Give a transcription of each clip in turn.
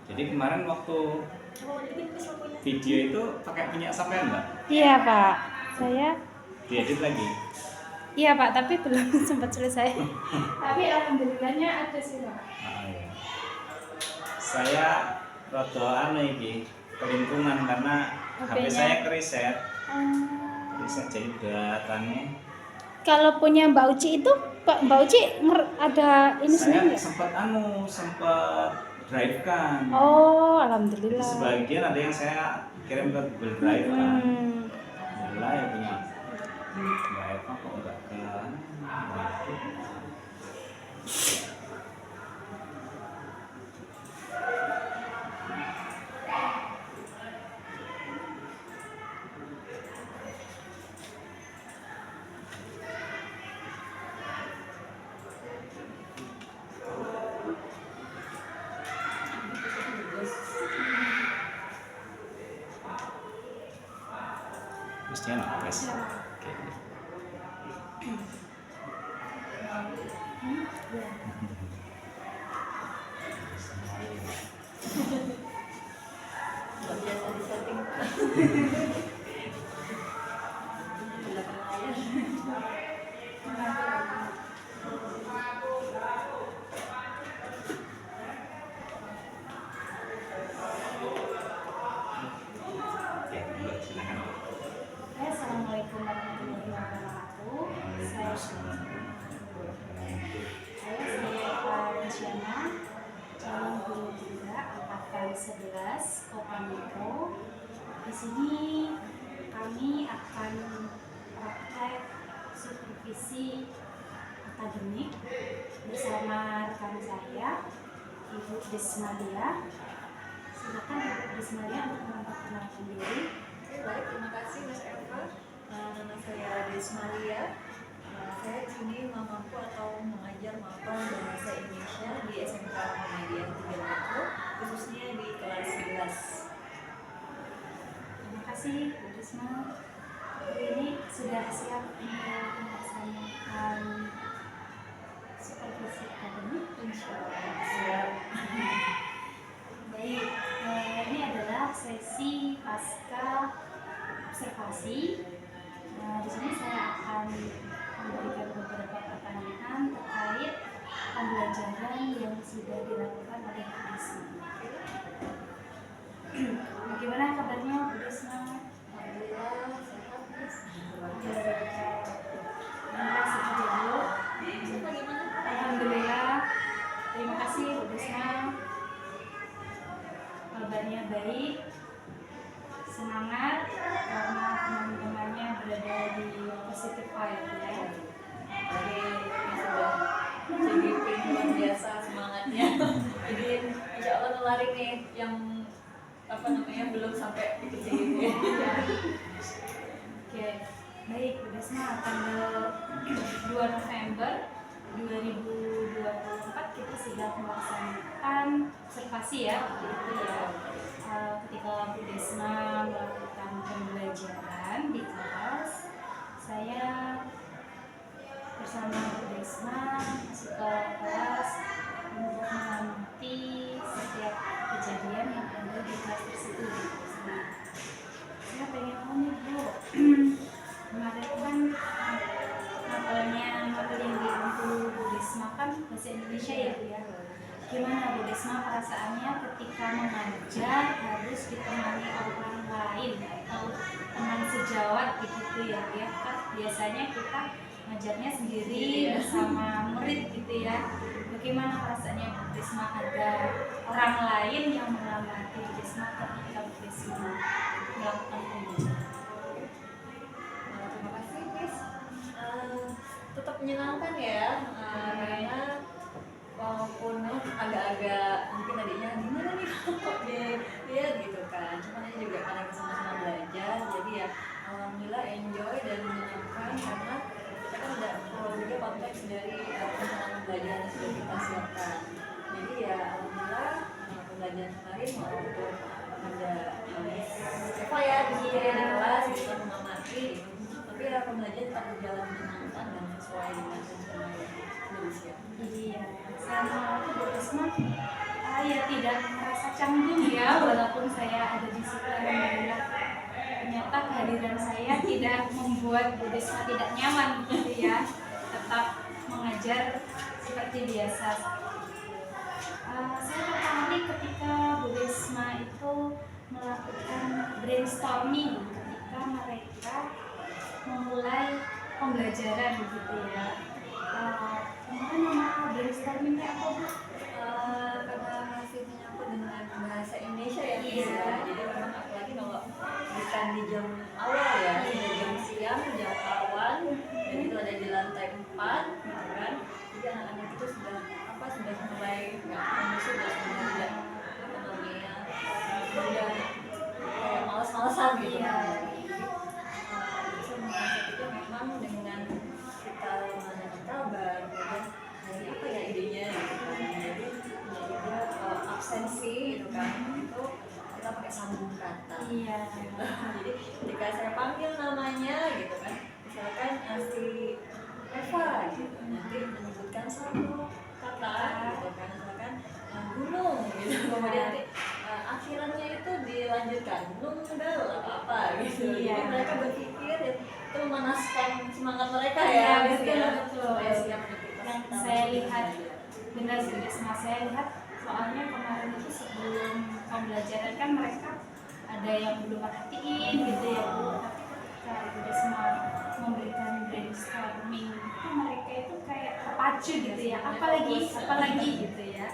Jadi kemarin waktu video itu pakai minyak sampean Mbak? Iya Pak, saya Diedit lagi? iya Pak, tapi belum sempat selesai. Tapi alhamdulillahnya ada sih Pak. Iya. Saya rada iki kelimpungan karena HP saya keriset. Keriset jadi datanya. Kalau punya Mbak Uci itu, Mbak Uci ada ini sendiri saya sempat drive kan. Oh, alhamdulillah. Jadi sebagian ada yang saya kirim ke Google Drive kan. Alhamdulillah ya punya drive kok enggak kan. Mestinya nafas. Oke. Assalamualaikum warahmatullahi wabarakatuh. Saya Farsiana, calon guru juga angkatan 11 Kota Metro. Di sini kami akan praktek supervisi akademik bersama rekan saya, Ibu Desmalia. Silakan Ibu Desmalia untuk memperkenalkan diri. Baik, terima kasih Mas Eva. Nama saya Desmalia. Saya di sini mampu atau mengajar mapel bahasa Indonesia di SMK Muhammadiyah 3 Metro, khususnya di kelas 11. Terima kasih Bu Risma. Hari ini sudah siap untuk melaksanakan supervisi akademik? Insyaallah siap. Baik, ini adalah sesi pasca observasi. Di sini saya akan memberikan beberapa pertanyaan terkait pembelajaran yang sudah dilakukan oleh Bu Risma. Bagaimana kabarnya Bu Risma? Alhamdulillah sehat, Mas. Alhamdulillah. Terima kasih Bu Risma. Kabarnya baik, semangat karena teman-temannya berada di positive vibe ya. Oke, ini sudah CGP luar biasa semangatnya. Jadi insya Allah nularin nih yang belum sampai ikut CGP. Oke, baik Bu Risma, tanggal 2 November 2024 kita sudah melaksanakan observasi ya, begitu ya. Ketika Bu Risma melakukan pembelajaran di kelas, saya bersama Bu Risma masuk ke kelas untuk mengamati setiap kejadian yang ada di kelas tersebut. Nah, saya pengen tahu nih Bu, kemarin kan mapel yang diampu Bu Risma kan bahasa Indonesia ya Bu ya. Gimana Bu Risma perasaannya ketika mengajar harus ditemani orang lain atau teman sejawat begitu ya Bu ya? Kan biasanya kita ngajarnya sendiri bersama murid gitu ya. Bagaimana perasaannya Bu Risma ada orang lain yang mengamati Bu Risma ketika Bu Risma melakukan pembelajaran? Terima kasih, Miss. Tetap menyenangkan ya, karena walaupun agak-agak mungkin tadinya gimana nih kok dia gitu kan, cuman ini juga karena kita sama-sama belajar, jadi ya alhamdulillah enjoy dan menyenangkan karena kita kan udah tahu juga konteks dari pengalaman belajar yang sudah kita siapkan. Jadi ya alhamdulillah pembelajaran kemarin walaupun ada Eva ya di kelas kita mengamati, tapi ya pembelajaran tetap berjalan menyenangkan dan sesuai dengan rencana yang sudah disiapkan. Iya, sama Bu Risma, ya tidak merasa canggung ya, walaupun saya ada di situ. Alhamdulillah, ternyata kehadiran saya tidak membuat Bu Risma tidak nyaman gitu ya, tetap mengajar seperti biasa. Saya tertarik ketika Bu Risma itu melakukan brainstorming ketika mereka memulai pembelajaran gitu ya. Kemarin nama brainstormingnya apa Bu? Karena masih menyangkut dengan bahasa Indonesia ya, Iya. jadi memang apalagi kalau bukan di jam awal ya, di jam siang, jam awan, dan itu ada di lantai 4 gitu kan. Jadi anak-anak itu sudah mulai nggak kondusif dan sudah tidak sudah kayak malas-malasan gitu. Iya. Saya menganggap itu memang dengan kita menanyakan kabar, kemudian dari apa ya idenya gitu kan. Jadi dia absensi gitu kan, itu kita pakai sambung kata. Iya. Jadi ketika saya panggil namanya gitu kan, misalkan si Eva gitu, nanti menyebutkan satu kata gitu kan, misalkan gunung gitu, kemudian nanti akhirannya itu dilanjutkan nunggal apa gitu. Iya. Jadi mereka berpikir itu memanaskan semangat mereka Iya, ya, betul. supaya siap beraktivitas. Yang saya lihat benar Bu Risma, saya lihat soalnya kemarin itu sebelum pembelajaran kan mereka ada yang belum perhatiin gitu ya Bu, tapi ketika Bu Risma memberikan brainstorming itu mereka itu kayak terpacu gitu ya, apalagi gitu ya.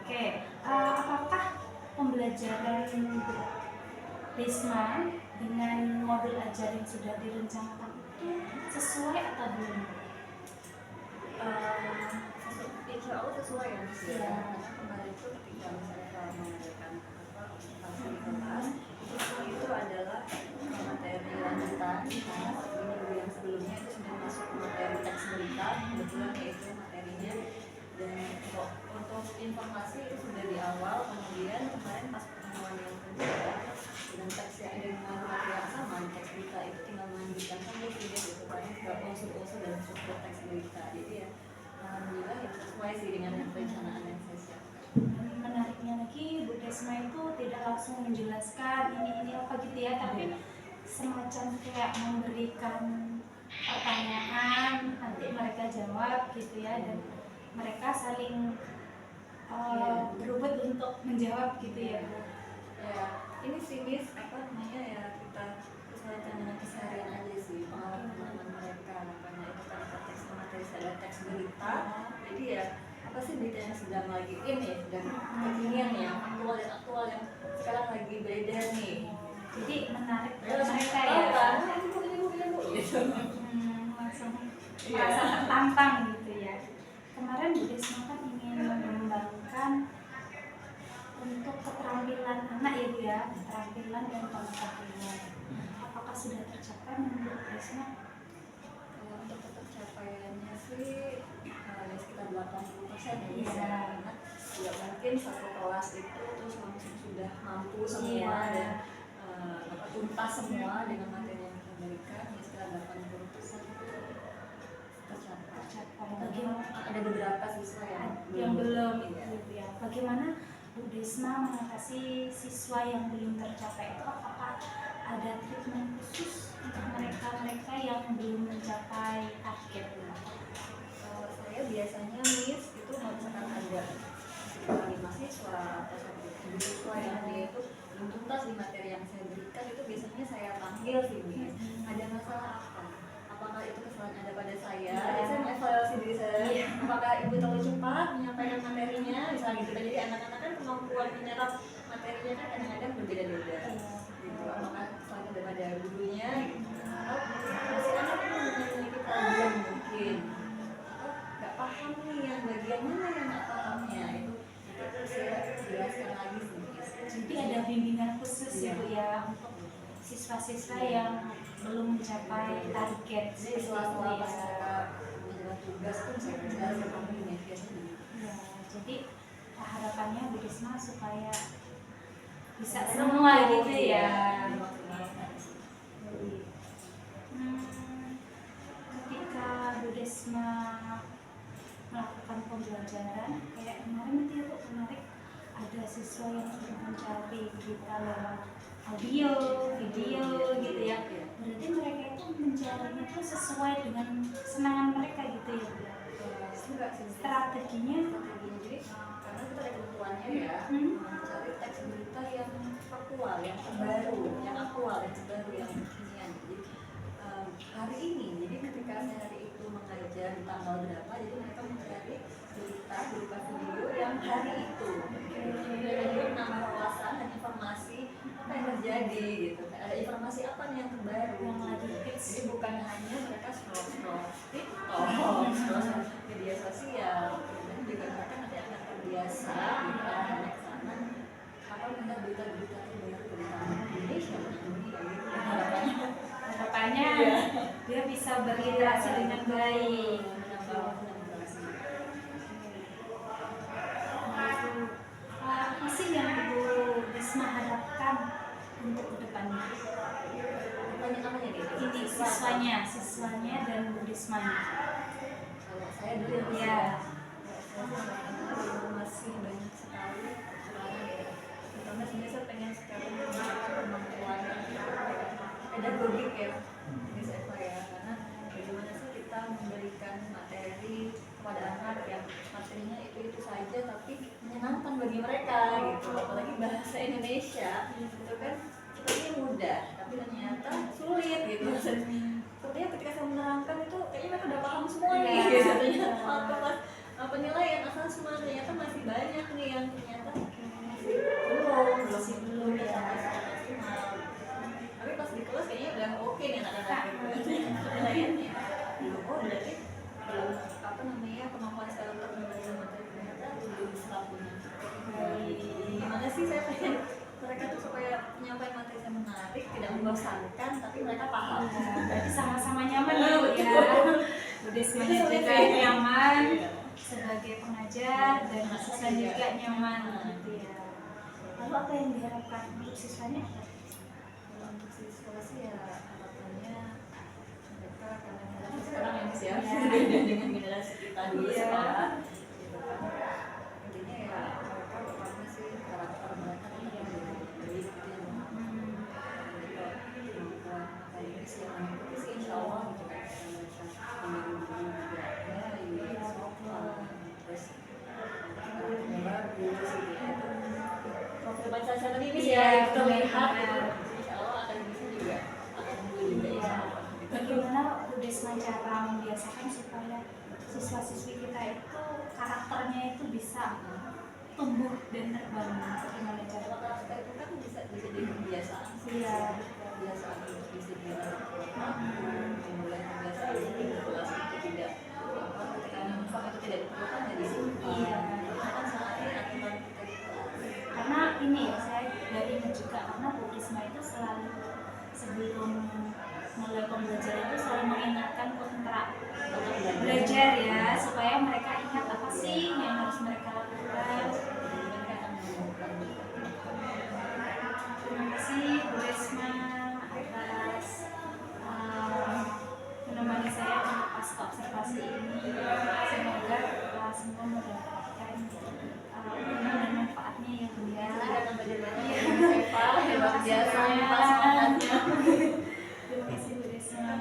Oke, apakah pembelajaran Risma dengan modul ajar yang sudah direncanakan itu sesuai atau belum? Insya Allah sesuai ya Mas ya. Iya. Karena kemarin itu ketika misalnya mengadakan observasi di kelas, itu adalah materi lanjutan karena di minggu yang sebelumnya itu sudah masuk materi teks berita, kebetulan yaitu materinya. Dan untuk informasi itu sudah di awal, kemudian kemarin pas pertemuan yang kedua dengan teks yang dengan materi yang sama, teks berita itu tinggal melanjutkan saja gitu kan, nggak unsur-unsur dan struktur teks berita. Jadi ya alhamdulillah ya sesuai sih dengan perencanaan yang saya siapkan. Menariknya lagi Bu Risma itu tidak langsung menjelaskan ini apa gitu ya, tapi semacam kayak memberikan pertanyaan, nanti mereka jawab gitu ya, dan mereka saling berebut untuk menjawab gitu ya Bu. Ya ini sih Miss, apa namanya ya, kita sesuaikan dengan keseharian aja sih pengalaman mereka, karena itu kan teks materi saya teks berita, jadi ya apa sih berita yang sedang lagi ini dan kekinian yang aktual yang sekarang lagi beredar nih. Jadi menarik Ya, mereka tahu ya. kan, ibu gitu. Langsung Iya. merasa tertantang gitu ya. Kemarin Bu Risma kan ingin mengembangkan untuk keterampilan anak ya Bu ya, keterampilan dan pengetahuan. Apakah sudah tercapai menurut Bu Risma? Kalau untuk tercapaiannya sih ya sekitar 80% ya bisa, Iya. karena ya mungkin satu kelas itu terus langsung sudah mampu semua Iya. dan tuntas semua dengan materi yang kita berikan, ya sekitar 80% itu tercapai. Bagaimana Ada beberapa siswa yang belum iya. gitu ya. Bagaimana Bu Risma mengatasi siswa yang belum tercapai itu? Apakah ada treatment khusus untuk mereka yang belum mencapai target? Kalau saya biasanya Miss itu kalau misalkan ada sekitar 5 siswa atau 1 siswa yang dia itu belum tuntas di materi yang saya berikan, itu biasanya saya panggil sih Miss. Ada masalah apa? Apakah itu kesalahan ada pada saya? Iya. Jadi saya mengevaluasi diri saya. Iya. Apakah ibu terlalu cepat menyampaikan materinya? Misalnya gitu. Jadi anak-anak kan kemampuan menyerap materinya kan kadang-kadang berbeda-beda. Gitu. Apakah kesalahan daripada gurunya? Atau si anak itu memiliki problem mungkin? Nggak paham nih yang bagian mana yang nggak pahamnya, itu saya jelaskan lagi sih. Jadi ada bimbingan khusus ya Bu ya untuk siswa-siswa yang belum mencapai target. Jadi setelah pas mereka menjalankan tugas pun saya panggil ya biasanya. Ya, jadi harapannya Bu Risma supaya bisa semua gitu ya. pembelajaran. Kayak kemarin itu ya, menarik, ada siswa yang sudah mencari berita lewat audio, video gitu ya. Berarti mereka itu mencarinya tuh sesuai dengan kesenangan mereka gitu ya, Bu. Enggak sih, Strateginya jadi karena kita ada kebutuhannya ya, mencari teks berita yang faktual, yang terbaru, yang aktual, yang terbaru, yang kekinian. Jadi hari ini, jadi ketika saya hari itu mengajar di tanggal berapa, jadi mereka mencari berita video yang hari itu. Mereka juga menambah wawasan dan informasi apa yang terjadi gitu. Ada informasi apa nih yang terbaru yang lagi hits. jadi bukan hanya mereka scroll TikTok, scroll media sosial, dan juga mereka nanti akan terbiasa gitu hanya ke sana atau melihat berita-berita terbaru tentang Indonesia dan dunia gitu. Harapannya dia bisa berinteraksi dengan baik. Menambah interaksi. Apa sih yang Ibu Risma harapkan untuk kedepannya? Namanya nih? Ini siswanya dan Bu Rismanya. Kalau saya dulu Ya. masih banyak sekali kekurangan ya. Pertama sebenarnya saya pengen sekali menambah kemampuan pedagogik ya, ini saya ya, karena bagaimana sih kita memberikan materi kepada anak yang materinya itu saja tapi menyenangkan bagi mereka gitu, apalagi bahasa Indonesia itu kan sepertinya mudah tapi ternyata sulit gitu. Sepertinya ketika saya menerangkan itu kayaknya mereka udah paham semua nih gitu. Ternyata pas penilaian asal semua ternyata masih banyak nih yang ternyata belum ya maksimal. Tapi pas di kelas kayaknya udah oke nih anak-anak gitu. Penilaiannya belum, oh berarti belum apa namanya kemampuan saya untuk memberikan materi ternyata belum selapunya. Gimana sih saya pengen mereka tuh supaya menyampaikan materi saya menarik, tidak membosankan, tapi mereka paham. Berarti sama-sama nyaman ya, Bu ya. Bu Rismanya juga nyaman sebagai pengajar dan siswa juga nyaman gitu ya. Lalu apa yang diharapkan untuk siswanya? Kalau untuk siswa sih ya harapannya mereka karena sekarang yang ya dengan generasi kita dulu sekolah gitu kan. Intinya ya mereka pertama sih karakter mereka ini yang baik gitu ya. Kemampuan akademis yang mengikuti sih insya Allah gitu kan. Mereka pemilu juga baik, sopan, terus bagus gitu ya. Profil Pancasila tadi ini ya kita lihat gitu. Insya Allah akademisnya juga akan dulu juga insya Allah. Bagaimana Bu Risma cara membiasakan supaya siswa-siswi kita itu karakternya itu bisa tumbuh dan terbangun? Bagaimana cara? Kalau karakter itu kan bisa jadi kebiasaan sih Iya. kebiasaan untuk disiplin mulai kebiasaan jadi kelas itu tidak apa ketika uniform itu tidak diperlukan ya disiplin. Iya. Kan saatnya aturan kita di kelas. Karena ini ya, saya dari ingat juga karena Bu Risma itu selalu sebelum mulai pembelajaran itu selalu mengingatkan kontrak belajar ya, supaya mereka ingat apa sih yang harus mereka lakukan. Terima kasih Bu Risma atas menemani saya untuk pas observasi ini. Semoga semua mendapatkan ilmu dan manfaatnya ya Bu ya. Ada tambah jadi banyak Eva hebat biasa pas semangatnya. Terima kasih Bu Risma.